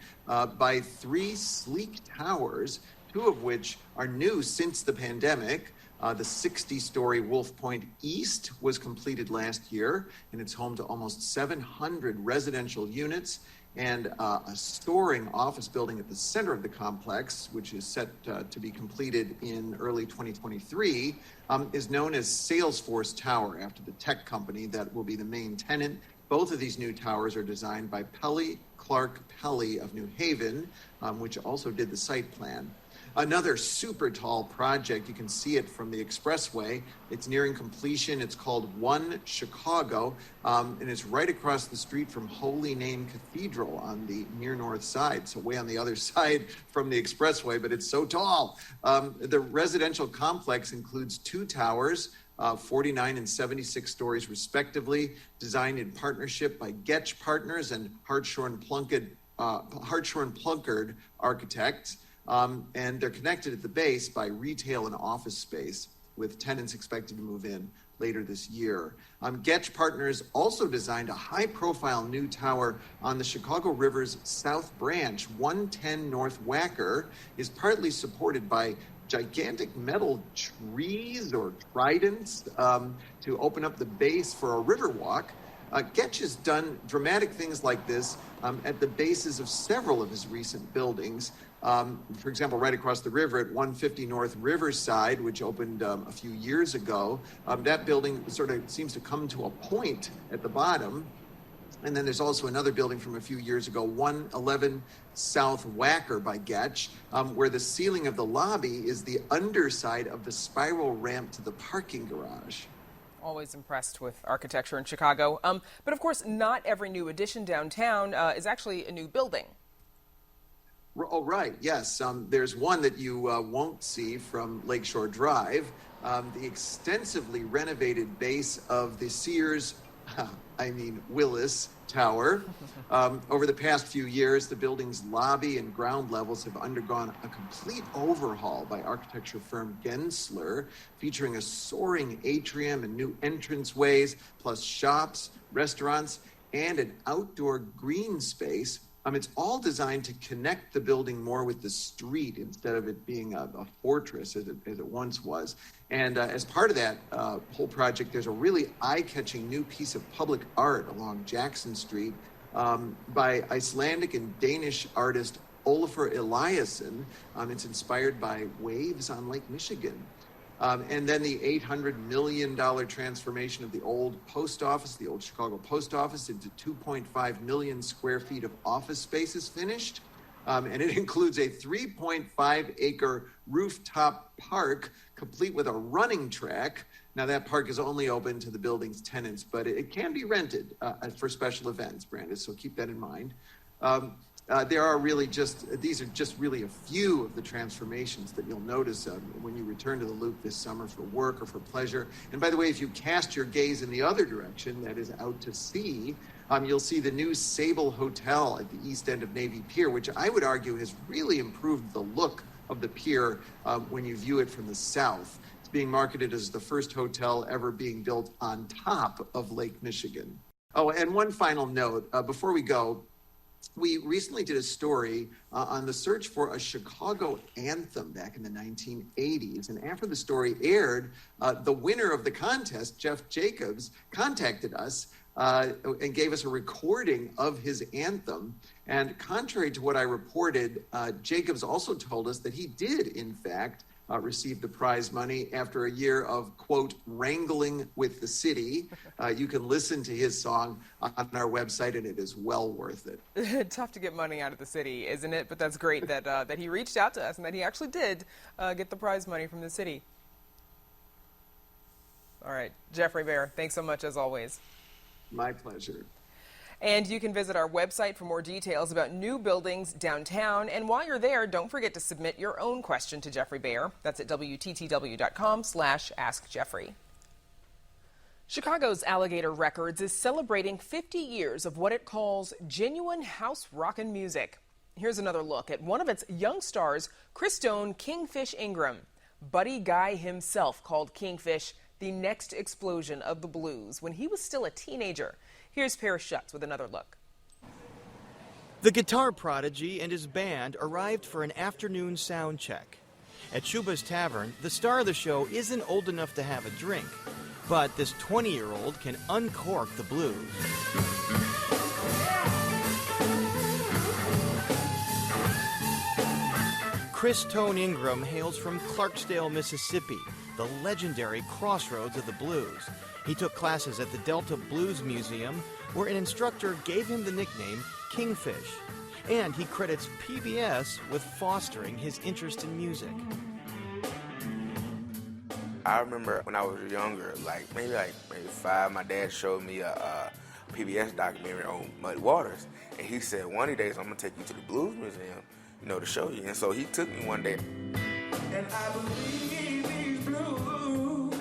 by three sleek towers, two of which are new since the pandemic. The 60-story Wolf Point East was completed last year, and it's home to almost 700 residential units and a soaring office building at the center of the complex, which is set to be completed in early 2023, is known as Salesforce Tower, after the tech company that will be the main tenant. Both of these new towers are designed by Clark Pelly of New Haven, which also did the site plan. Another super tall project, you can see it from the expressway. It's nearing completion. It's called One Chicago, and it's right across the street from Holy Name Cathedral on the near north side, so way on the other side from the expressway, but it's so tall. The residential complex includes two towers, 49 and 76 stories respectively, designed in partnership by Getch Partners and Hartshorne and Plunkard Architects. And they're connected at the base by retail and office space, with tenants expected to move in later this year. Getch Partners also designed a high-profile new tower on the Chicago River's South Branch. 110 North Wacker is partly supported by gigantic metal trees or tridents to open up the base for a river walk. Getch has done dramatic things like this at the bases of several of his recent buildings. For example, right across the river at 150 North Riverside, which opened a few years ago, that building sort of seems to come to a point at the bottom. And then there's also another building from a few years ago, 111 South Wacker by Getch, where the ceiling of the lobby is the underside of the spiral ramp to the parking garage. Always impressed with architecture in Chicago. But of course, not every new addition downtown is actually a new building. Oh, right. Yes. There's one that you won't see from Lakeshore Drive, the extensively renovated base of the Sears, Willis Tower. Over the past few years, the building's lobby and ground levels have undergone a complete overhaul by architecture firm Gensler, featuring a soaring atrium and new entranceways, plus shops, restaurants, and an outdoor green space. It's all designed to connect the building more with the street instead of it being a fortress as it once was. And as part of that whole project, there's a really eye-catching new piece of public art along Jackson Street by Icelandic and Danish artist Olafur Eliasson. It's inspired by waves on Lake Michigan. And then the $800 million transformation of the old post office, the old Chicago post office, into 2.5 million square feet of office space is finished. And it includes a 3.5-acre rooftop park, complete with a running track. Now, that park is only open to the building's tenants, but it can be rented for special events, Brandis, so keep that in mind. These are just really a few of the transformations that you'll notice when you return to the Loop this summer for work or for pleasure. And by the way, if you cast your gaze in the other direction, that is out to sea, you'll see the new Sable Hotel at the east end of Navy Pier, which I would argue has really improved the look of the pier when you view it from the south. It's being marketed as the first hotel ever being built on top of Lake Michigan. Oh, and one final note before we go. we recently did a story on the search for a Chicago anthem back in the 1980s. And after the story aired, the winner of the contest, Jeff Jacobs, contacted us and gave us a recording of his anthem. And contrary to what I reported, Jacobs also told us that he did, in fact, received the prize money after a year of, quote, wrangling with the city. You can listen to his song on our website, and it is well worth it. Tough to get money out of the city, isn't it? But that's great that that he reached out to us and that he actually did get the prize money from the city. All right, Jeffrey Bear, thanks so much as always. My pleasure. And you can visit our website for more details about new buildings downtown. And while you're there, don't forget to submit your own question to Jeffrey Bear. That's at WTTW.com/AskJeffrey. Chicago's Alligator Records is celebrating 50 years of what it calls genuine house rockin' music. Here's another look at one of its young stars, Christone Kingfish Ingram. Buddy Guy himself called Kingfish the next explosion of the blues when he was still a teenager. Here's Paris Schutz with another look. The guitar prodigy and his band arrived for an afternoon sound check. At Shuba's Tavern, the star of the show isn't old enough to have a drink, but this 20-year-old can uncork the blues. Christone Ingram hails from Clarksdale, Mississippi, the legendary crossroads of the blues. He took classes at the Delta Blues Museum, where an instructor gave him the nickname Kingfish. And he credits PBS with fostering his interest in music. I remember when I was younger, maybe 5, my dad showed me a PBS documentary on Muddy Waters. And he said, one of these days I'm going to take you to the Blues Museum, to show you. And so he took me one day. And I believe these blues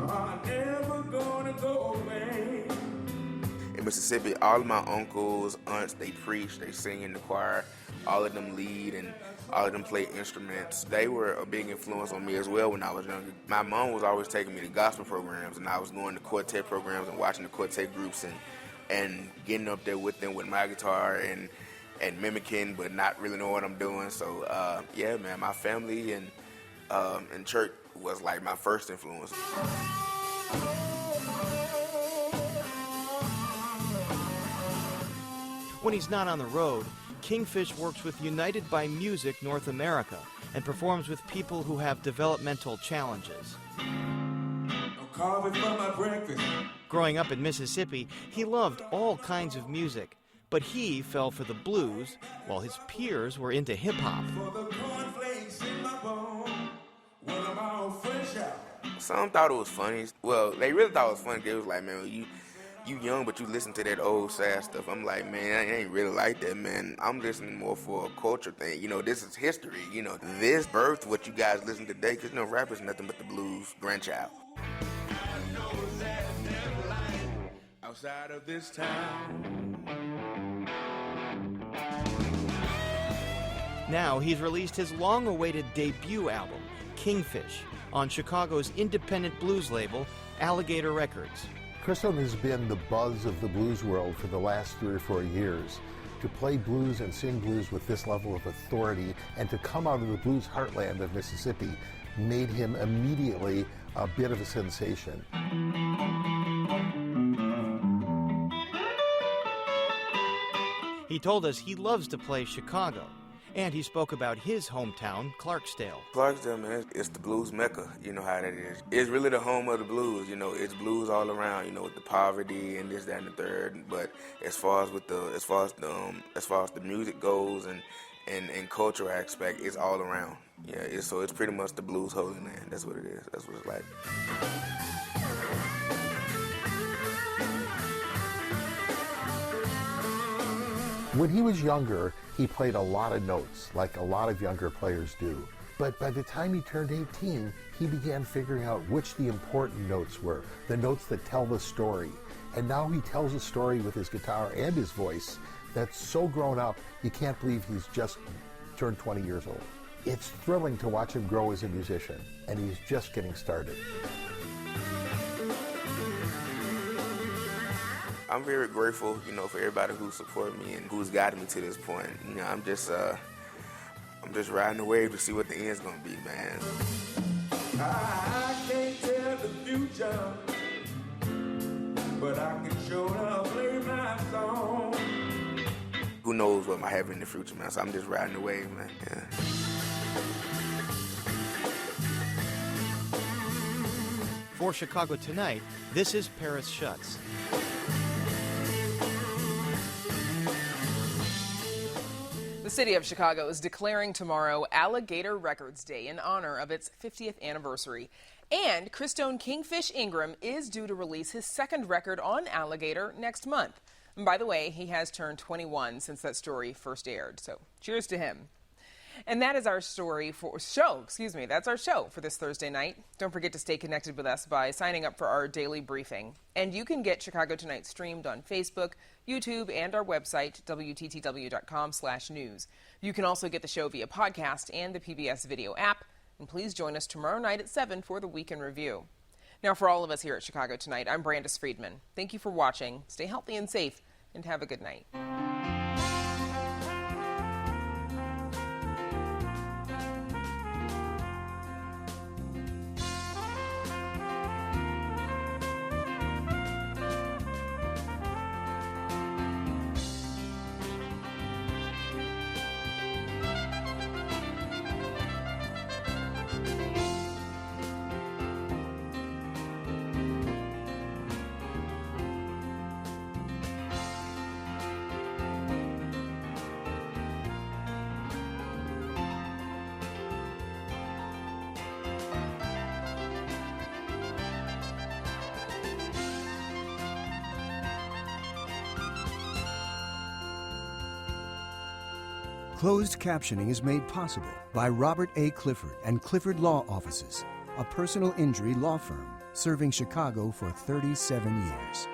are never gonna go away. In Mississippi, all of my uncles, aunts, they preach, they sing in the choir, all of them lead, and all of them play instruments. They were a big influence on me as well when I was younger. My mom was always taking me to gospel programs, and I was going to quartet programs and watching the quartet groups and getting up there with them with my guitar and mimicking, but not really know what I'm doing. So, yeah, man, my family and church was like my first influence. When he's not on the road, Kingfish works with United by Music North America and performs with people who have developmental challenges. Growing up in Mississippi, he loved all kinds of music, but he fell for the blues while his peers were into hip-hop. Some thought it was funny. Well, they really thought it was funny. They was like, man, you young, but you listen to that old sad stuff. I'm like, man, I ain't really like that, man. I'm listening more for a culture thing. This is history. This birthed what you guys listen to today, because rap is nothing but the blues grandchild. Outside of this town. Now he's released his long-awaited debut album, Kingfish, on Chicago's independent blues label, Alligator Records. Christone has been the buzz of the blues world for the last 3 or 4 years. To play blues and sing blues with this level of authority and to come out of the blues heartland of Mississippi made him immediately a bit of a sensation. He told us he loves to play Chicago, and he spoke about his hometown, Clarksdale. Clarksdale, man, it's the blues mecca. You know how that is. It's really the home of the blues. It's blues all around. With the poverty and this, that, and the third. But as far as the music goes and cultural aspect, it's all around. Yeah, so it's pretty much the blues holy land. That's what it is. That's what it's like. When he was younger, he played a lot of notes, like a lot of younger players do. But by the time he turned 18, he began figuring out which the important notes were, the notes that tell the story. And now he tells a story with his guitar and his voice that's so grown up, you can't believe he's just turned 20 years old. It's thrilling to watch him grow as a musician, and he's just getting started. I'm very grateful, for everybody who supported me and who's guided me to this point. I'm just riding the wave to see what the end's gonna be, man. I can't tell the future, but I can sure play my song. Who knows what might happen in the future, man? So I'm just riding the wave, man. Yeah. For Chicago Tonight, this is Paris Schutz. The city of Chicago is declaring tomorrow Alligator Records Day in honor of its 50th anniversary. And Christone Kingfish Ingram is due to release his second record on Alligator next month. And by the way, he has turned 21 since that story first aired. So cheers to him. And that is our that's our show for this Thursday night. Don't forget to stay connected with us by signing up for our daily briefing. And you can get Chicago Tonight streamed on Facebook, YouTube, and our website, wttw.com/news. You can also get the show via podcast and the PBS video app. And please join us tomorrow night at 7 for the Week in Review. Now, for all of us here at Chicago Tonight, I'm Brandis Friedman. Thank you for watching. Stay healthy and safe, and have a good night. Closed captioning is made possible by Robert A. Clifford and Clifford Law Offices, a personal injury law firm serving Chicago for 37 years.